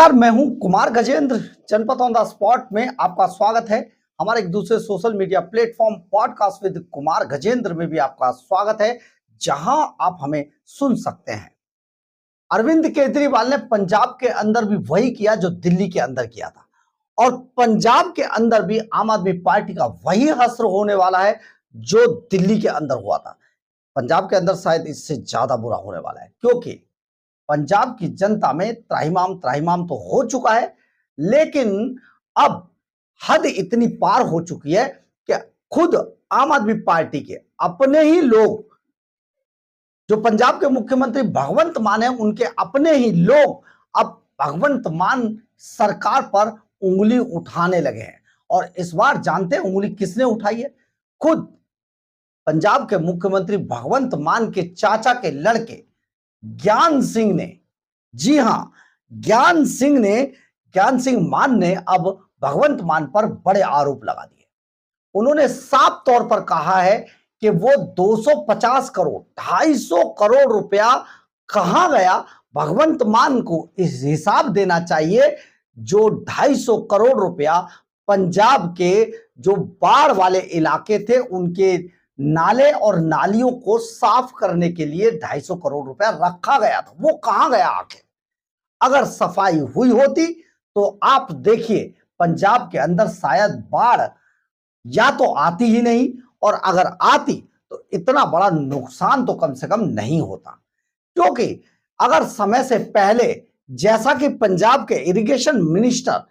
नमस्कार, मैं हूं कुमार गजेंद्र। जनपद ऑन द स्पॉट में आपका स्वागत है। हमारे एक दूसरे social media platform podcast with Kumar Gajendra में भी आपका स्वागत है, जहां आप हमें सुन सकते हैं। अरविंद केजरीवाल ने पंजाब के अंदर भी वही किया जो दिल्ली के अंदर किया था, और पंजाब के अंदर भी आम आदमी पार्टी का वही हश्र होने वाला है जो दिल्ली के अंदर हुआ था। पंजाब के अंदर शायद इससे ज्यादा बुरा होने वाला है, क्योंकि पंजाब की जनता में त्राहिमाम त्राहिमाम तो हो चुका है, लेकिन अब हद इतनी पार हो चुकी है कि खुद आम आदमी पार्टी के अपने ही लोग, जो पंजाब के मुख्यमंत्री भगवंत मान है, उनके अपने ही लोग अब भगवंत मान सरकार पर उंगली उठाने लगे हैं। और इस बार जानते हैं उंगली किसने उठाई है? खुद पंजाब के मुख्यमंत्री भगवंत मान के चाचा के लड़के ज्ञान सिंह ने, जी हां, ज्ञान सिंह मान ने अब भगवंत मान पर बड़े आरोप लगा दिए। उन्होंने साफ तौर पर कहा है कि वो 250 करोड़ 250 करोड़ रुपया कहां गया, भगवंत मान को इस हिसाब देना चाहिए जो 250 करोड़ रुपया पंजाब के जो बाढ़ वाले इलाके थे उनके नाले और नालियों को साफ करने के लिए 250 करोड़ रुपया रखा गया था। वो कहां गया आखिर? अगर सफाई हुई होती तो आप देखिए, पंजाब के अंदर शायद बाढ़ या तो आती ही नहीं, और अगर आती तो इतना बड़ा नुकसान तो कम से कम नहीं होता। क्योंकि अगर समय से पहले, जैसा कि पंजाब के इरिगेशन मिनिस्टर,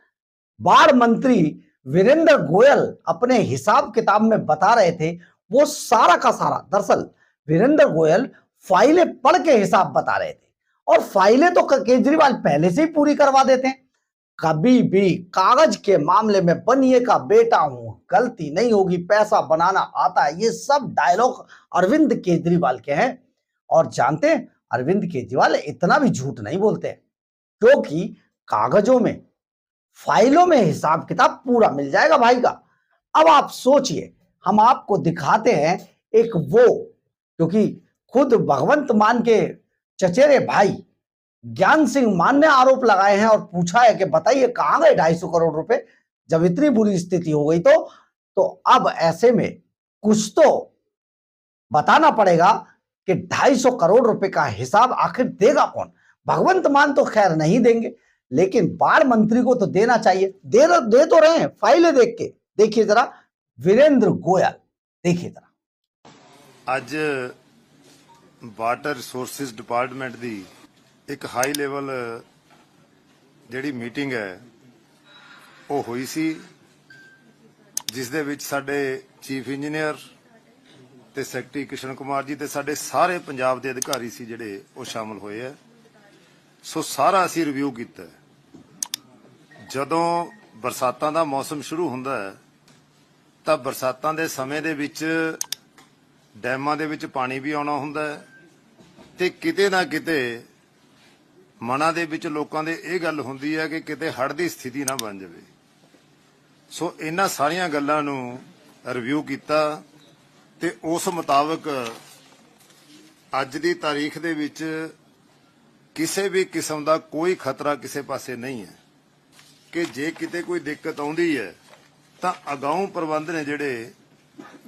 बाढ़ मंत्री वीरेंद्र गोयल अपने हिसाब किताब में बता रहे थे, वो सारा का सारा, दरअसल वीरेंद्र गोयल फाइलें पढ़ के हिसाब बता रहे थे, और फाइलें तो केजरीवाल पहले से ही पूरी करवा देते हैं। कभी भी कागज के मामले में बनिए का बेटा हूं, गलती नहीं होगी, पैसा बनाना आता है, ये सब डायलॉग अरविंद केजरीवाल के हैं। और जानते हैं, अरविंद केजरीवाल इतना भी झूठ नहीं बोलते, क्योंकि कागजों में, फाइलों में हिसाब किताब पूरा मिल जाएगा भाई का। अब आप सोचिए, हम आपको दिखाते हैं एक वो, क्योंकि खुद भगवंत मान के चचेरे भाई ज्ञान सिंह मान ने आरोप लगाए हैं और पूछा है कि बताइए कहां गए 250 करोड़ रुपए, जब इतनी बुरी स्थिति हो गई तो अब ऐसे में कुछ तो बताना पड़ेगा कि 250 करोड़ रुपए का हिसाब आखिर देगा कौन? भगवंत मान तो खैर नहीं देंगे, लेकिन बाढ़ मंत्री को तो देना चाहिए। दे तो रहे हैं, फाइलें देख के देखिए जरा, वीरेंद्र गोयल देखिए जरा। ਅੱਜ ਵਾਟਰ ਰਿਸੋਰਸਿਸ ਡਿਪਾਰਟਮੈਂਟ ਦੀ ਇੱਕ ਹਾਈ ਲੈਵਲ ਜਿਹੜੀ ਮੀਟਿੰਗ ਹੈ ਉਹ ਹੋਈ ਸੀ, ਜਿਸ ਦੇ ਵਿੱਚ ਸਾਡੇ ਚੀਫ ਇੰਜੀਨੀਅਰ ਤੇ ਸੈਕਟਰੀ ਕਿਸ਼ਨ ਕੁਮਾਰ ਜੀ ਤੇ ਸਾਡੇ ਸਾਰੇ ਪੰਜਾਬ ਦੇ ਅਧਿਕਾਰੀ ਸੀ ਜਿਹੜੇ ਉਹ ਸ਼ਾਮਲ ਹੋਏ ਆ। ਸੋ ਸਾਰਾ ਅਸੀਂ ਰਿਵਿਊ ਕੀਤਾ। ਜਦੋਂ ਬਰਸਾਤਾਂ ਦਾ ਮੌਸਮ ਸ਼ੁਰੂ ਹੁੰਦਾ ਹੈ ਤਾਂ ਬਰਸਾਤਾਂ ਦੇ ਸਮੇਂ ਦੇ ਵਿੱਚ ਡੈਮਾਂ ਦੇ ਵਿੱਚ ਪਾਣੀ ਵੀ ਆਉਣਾ ਹੁੰਦਾ ਹੈ ਤੇ ਕਿਤੇ ਨਾ ਕਿਤੇ ਮਨਾਂ ਦੇ ਵਿੱਚ ਲੋਕਾਂ ਦੇ ਇਹ ਗੱਲ ਹੁੰਦੀ ਹੈ ਕਿ ਕਿਤੇ ਹੜ੍ਹ ਦੀ ਸਥਿਤੀ ਨਾ ਬਣ ਜਾਵੇ। ਸੋ ਇਹਨਾਂ ਸਾਰੀਆਂ ਗੱਲਾਂ ਨੂੰ ਰਿਵਿਊ ਕੀਤਾ ਤੇ ਉਸ ਮੁਤਾਬਕ ਅੱਜ ਦੀ ਤਾਰੀਖ ਦੇ ਵਿੱਚ ਕਿਸੇ ਵੀ ਕਿਸਮ ਦਾ ਕੋਈ ਖਤਰਾ ਕਿਸੇ ਪਾਸੇ ਨਹੀਂ ਹੈ ਕਿ ਜੇ ਕਿਤੇ ਕੋਈ ਦਿੱਕਤ ਆਉਂਦੀ ਹੈ ਤਾਂ ਅਗਾਊਂ ਪ੍ਰਬੰਧ ਨੇ ਜਿਹੜੇ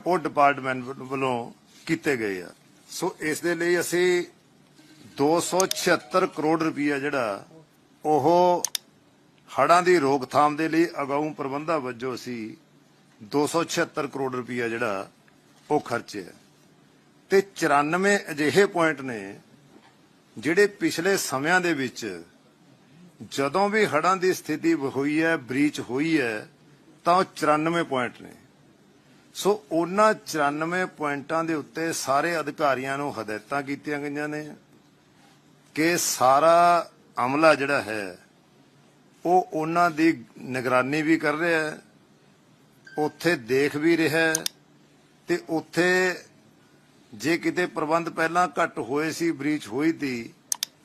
ਉਹ ਡਿਪਾਰਟਮੈਂਟ ਵੱਲੋਂ ਕੀਤੇ ਗਏ ਆ। ਸੋ ਇਸ ਦੇ ਲਈ ਅਸੀਂ 276 ਕਰੋੜ ਰੁਪਈਆ ਜਿਹੜਾ ਉਹ ਹੜ੍ਹਾਂ ਦੀ ਰੋਕਥਾਮ ਦੇ ਲਈ ਅਗਾਊਂ ਪ੍ਰਬੰਧਾਂ ਵਜੋਂ ਅਸੀਂ 276 ਕਰੋੜ ਰੁਪਈਆ ਜਿਹੜਾ ਉਹ ਖਰਚਿਆ ਤੇ 94 ਅਜਿਹੇ ਪੁਆਇੰਟ ਨੇ ਜਿਹੜੇ ਪਿਛਲੇ ਸਮਿਆਂ ਦੇ ਵਿੱਚ ਜਦੋਂ ਵੀ ਹੜ੍ਹਾਂ ਦੀ ਸਥਿਤੀ ਹੋਈ ਹੈ, ਬ੍ਰੀਚ ਹੋਈ ਹੈ, ਤਾਂ ਉਹ 94 ਪੁਆਇੰਟ ਨੇ। ਸੋ ਉਹਨਾਂ 94 ਪੁਆਇੰਟਾਂ ਦੇ ਉੱਤੇ ਸਾਰੇ ਅਧਿਕਾਰੀਆਂ ਨੂੰ ਹਦਾਇਤਾਂ ਕੀਤੀਆਂ ਗਈਆਂ ਨੇ ਕਿ ਸਾਰਾ ਅਮਲਾ ਜਿਹੜਾ ਹੈ ਉਹ ਉਹਨਾਂ ਦੀ ਨਿਗਰਾਨੀ ਵੀ ਕਰ ਰਿਹਾ ਹੈ, ਉੱਥੇ ਦੇਖ ਵੀ ਰਿਹਾ ਹੈ ਤੇ ਉੱਥੇ ਜੇ ਕਿਤੇ ਪ੍ਰਬੰਧ ਪਹਿਲਾਂ ਘੱਟ ਹੋਏ ਸੀ, ਬ੍ਰੀਚ ਹੋਈ ਸੀ,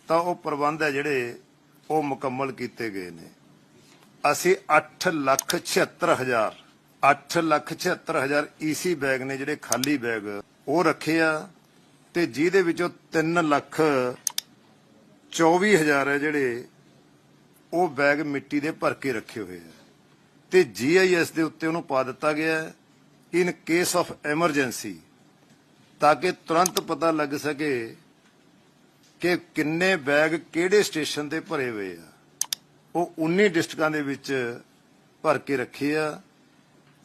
ਤਾਂ ਉਹ ਪ੍ਰਬੰਧ ਹੈ ਜਿਹੜੇ ਉਹ ਮੁਕੰਮਲ ਕੀਤੇ ਗਏ ਨੇ। ਅਸੀਂ 8,76,000 ਈਸੀ ਬੈਗ ਨੇ ਜਿਹੜੇ ਖਾਲੀ ਬੈਗ ਉਹ ਰੱਖੇ ਆ ਤੇ ਜਿਹਦੇ ਵਿੱਚੋਂ 3,24,000 ਹੈ ਜਿਹੜੇ ਉਹ ਬੈਗ ਮਿੱਟੀ ਦੇ ਭਰ ਕੇ ਰੱਖੇ ਹੋਏ ਆ ਤੇ GIS ਦੇ ਉੱਤੇ ਉਹਨੂੰ ਪਾ ਦਿੱਤਾ ਗਿਆ ਹੈ ਇਨ ਕੇਸ ਆਫ ਐਮਰਜੈਂਸੀ, ਤਾਂ ਕਿ ਤੁਰੰਤ ਪਤਾ ਲੱਗ ਸਕੇ ਕਿ ਕਿੰਨੇ ਬੈਗ ਕਿਹੜੇ ਸਟੇਸ਼ਨ ਤੇ ਭਰੇ ਹੋਏ ਆ। ਉਹ 19 ਡਿਸਟ੍ਰਿਕਾਂ ਦੇ ਵਿੱਚ ਭਰ ਕੇ ਰੱਖੇ ਆ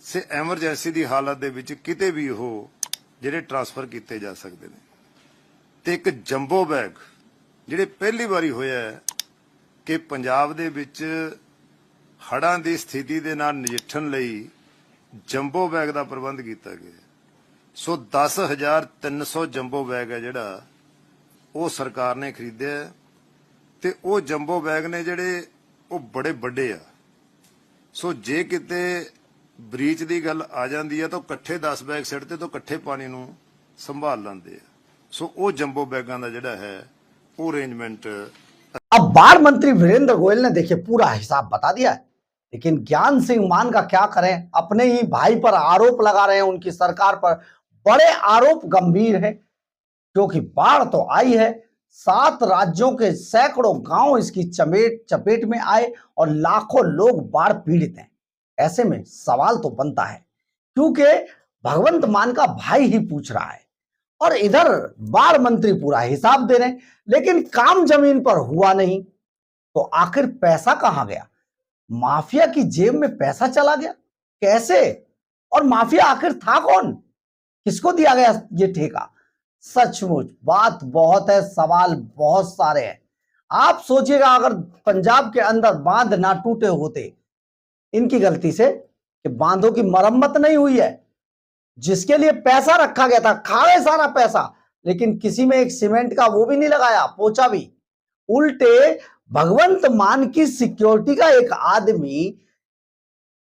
ਸੇ ਐਮਰਜੈਂਸੀ ਦੀ ਹਾਲਤ ਦੇ ਵਿੱਚ ਕਿਤੇ ਵੀ ਉਹ ਜਿਹੜੇ ਟ੍ਰਾਂਸਫਰ ਕੀਤੇ ਜਾ ਸਕਦੇ ਨੇ। ਤੇ ਇੱਕ ਜੰਬੋ ਬੈਗ ਜਿਹੜੇ ਪਹਿਲੀ ਵਾਰੀ ਹੋਇਆ ਹੈ ਕਿ ਪੰਜਾਬ ਦੇ ਵਿੱਚ ਹੜ੍ਹਾਂ ਦੀ ਸਥਿਤੀ ਦੇ ਨਾਲ ਨਜਿੱਠਣ ਲਈ ਜੰਬੋ ਬੈਗ ਦਾ ਪ੍ਰਬੰਧ ਕੀਤਾ ਗਿਆ। ਸੋ 10,300 ਜੰਬੋ ਬੈਗ ਹੈ ਜਿਹੜਾ ਉਹ ਸਰਕਾਰ ਨੇ ਖਰੀਦਿਆ ਤੇ ਉਹ ਜੰਬੋ ਬੈਗ ਨੇ ਜਿਹੜੇ ਉਹ ਬੜੇ ਵੱਡੇ ਆ। ਸੋ ਜੇ ਕਿਤੇ ਬ੍ਰੀਚ ਦੀ ਗੱਲ ਆ ਜਾਂਦੀ ਹੈ ਤਾਂ ਇਕੱਠੇ 10 ਬੈਗ ਸਿੱਟਦੇ ਤੋਂ ਇਕੱਠੇ ਪਾਣੀ ਨੂੰ ਸੰਭਾਲ ਲੈਂਦੇ ਆ। ਸੋ ਉਹ ਜੰਬੋ बैगां ਦਾ ਜਿਹੜਾ है वो अरेंजमेंट। अब बाढ़ मंत्री वीरेंद्र गोयल ने देखिए पूरा हिसाब बता दिया है, लेकिन ज्ञान सिंह मान का क्या करें, अपने ही भाई पर आरोप लगा रहे हैं, उनकी सरकार पर बड़े आरोप गंभीर है क्योंकि बाढ़ तो आई है, 7 राज्यों के सैकड़ों गांव इसकी चपेट में आए और लाखों लोग बाढ़ पीड़ित हैं। ऐसे में सवाल तो बनता है क्योंकि भगवंत मान का भाई ही पूछ रहा है और इधर बाढ़ मंत्री पूरा हिसाब दे रहे हैं, लेकिन काम जमीन पर हुआ नहीं। तो आखिर पैसा कहां गया? माफिया की जेब में पैसा चला गया कैसे? और माफिया आखिर था कौन? किसको दिया गया ये ठेका? सचमुच बात बहुत है, सवाल बहुत सारे हैं। आप सोचिएगा अगर पंजाब के अंदर बांध ना टूटे होते, इनकी गलती से कि बांधों की मरम्मत नहीं हुई है, जिसके लिए पैसा रखा गया था, खा गए सारा पैसा, लेकिन किसी में एक सीमेंट का वो भी नहीं लगाया, पोचा भी। उल्टे भगवंत मान की सिक्योरिटी का एक आदमी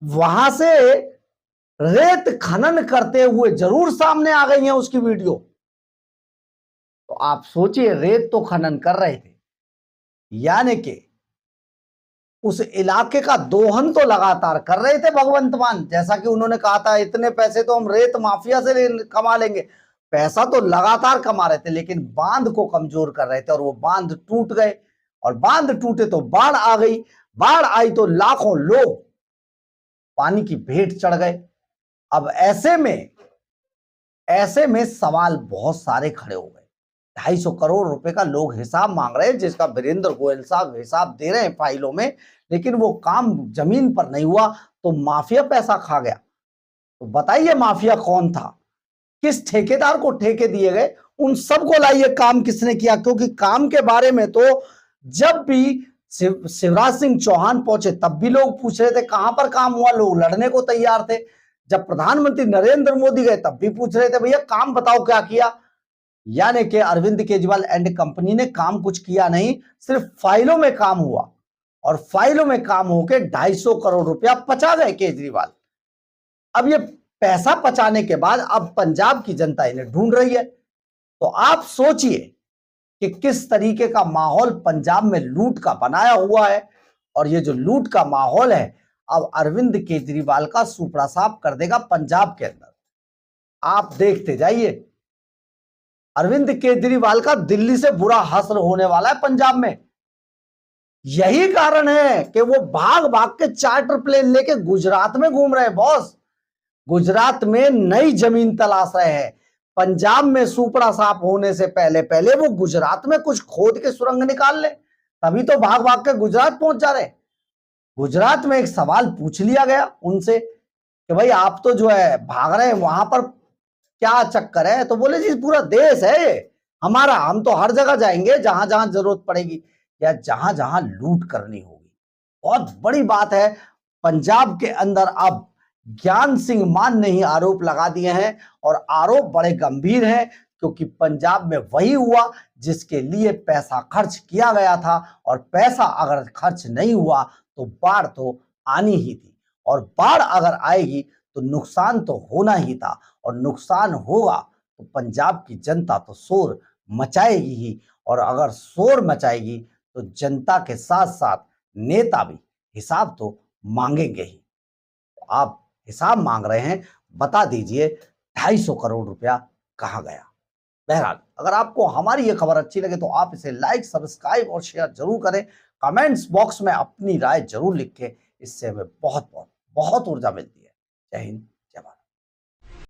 वहां से रेत खनन करते हुए जरूर सामने आ गई है उसकी वीडियो। तो आप सोचिए, रेत तो खनन कर रहे थे, यानी कि उस इलाके का दोहन तो लगातार कर रहे थे भगवंत मान। जैसा कि उन्होंने कहा था इतने पैसे तो हम रेत माफिया से कमा लेंगे, पैसा तो लगातार कमा रहे थे, लेकिन बांध को कमजोर कर रहे थे और वो बांध टूट गए। और बांध टूटे तो बाढ़ आ गई, बाढ़ आई तो लाखों लोग पानी की भेंट चढ़ गए। अब ऐसे में सवाल बहुत सारे खड़े हो गए। 250 करोड़ रुपए का लोग हिसाब मांग रहे हैं, जिसका वीरेंद्र गोयल साहब हिसाब दे रहे हैं फाइलों में, लेकिन वो काम जमीन पर नहीं हुआ। तो माफिया पैसा खा गया। तो बताइए माफिया कौन था, किस ठेकेदार को ठेके दिए गए, उन सबको लाइए, काम किसने किया। क्योंकि काम के बारे में तो जब भी शिवराज सिंह चौहान पहुंचे तब भी लोग पूछ रहे थे कहां पर काम हुआ, लोग लड़ने को तैयार थे। जब प्रधानमंत्री नरेंद्र मोदी गए तब भी पूछ रहे थे भैया काम बताओ क्या किया। यानी कि अरविंद केजरीवाल एंड कंपनी ने काम कुछ किया नहीं, सिर्फ फाइलों में काम हुआ और फाइलों में काम होके 250 करोड़ रुपया पचा गए केजरीवाल। अब ये पैसा पचाने के बाद अब पंजाब की जनता इन्हें ढूंढ रही है। तो आप सोचिए कि किस तरीके का माहौल पंजाब में लूट का बनाया हुआ है। और ये जो लूट का माहौल है अब अरविंद केजरीवाल का सुपड़ा साफ कर देगा पंजाब के अंदर। आप देखते जाइए, अरविंद केजरीवाल का दिल्ली से बुरा हश्र होने वाला है पंजाब में। यही कारण है कि वो भाग भाग के चार्टर प्लेन लेके गुजरात में घूम रहे हैं बॉस। गुजरात में नई जमीन तलाश रहे हैं। पंजाब में सुपड़ा साफ होने से पहले वो गुजरात में कुछ खोद के सुरंग निकाल ले, तभी तो भाग भाग के गुजरात पहुंच जा रहे। गुजरात में एक सवाल पूछ लिया गया उनसे कि भाई आप तो जो है भाग रहे हैं, वहां पर क्या चक्कर है? तो बोले जी पूरा देश है ये हमारा, हम तो हर जगह जाएंगे जहां जहां जरूरत पड़ेगी या जहां जहां लूट करनी होगी। बहुत बड़ी बात है, पंजाब के अंदर अब ज्ञान सिंह मान ने ही आरोप लगा दिए हैं और आरोप बड़े गंभीर हैं, क्योंकि पंजाब में वही हुआ जिसके लिए पैसा खर्च किया गया था। और पैसा अगर खर्च नहीं हुआ तो बाढ़ तो आनी ही थी, और बाढ़ अगर आएगी तो नुकसान तो होना ही था, और नुकसान होगा तो पंजाब की जनता तो शोर मचाएगी ही, और अगर शोर मचाएगी तो जनता के साथ साथ नेता भी हिसाब तो मांगेंगे ही। तो आप हिसाब मांग रहे हैं, बता दीजिए 250 करोड़ रुपया कहां गया। बहरहाल अगर आपको हमारी ये खबर अच्छी लगे तो आप इसे लाइक, सब्सक्राइब और शेयर जरूर करें। कमेंट्स बॉक्स में अपनी राय जरूर लिखें। इससे हमें बहुत बहुत बहुत ऊर्जा मिलती है। जय हिंद।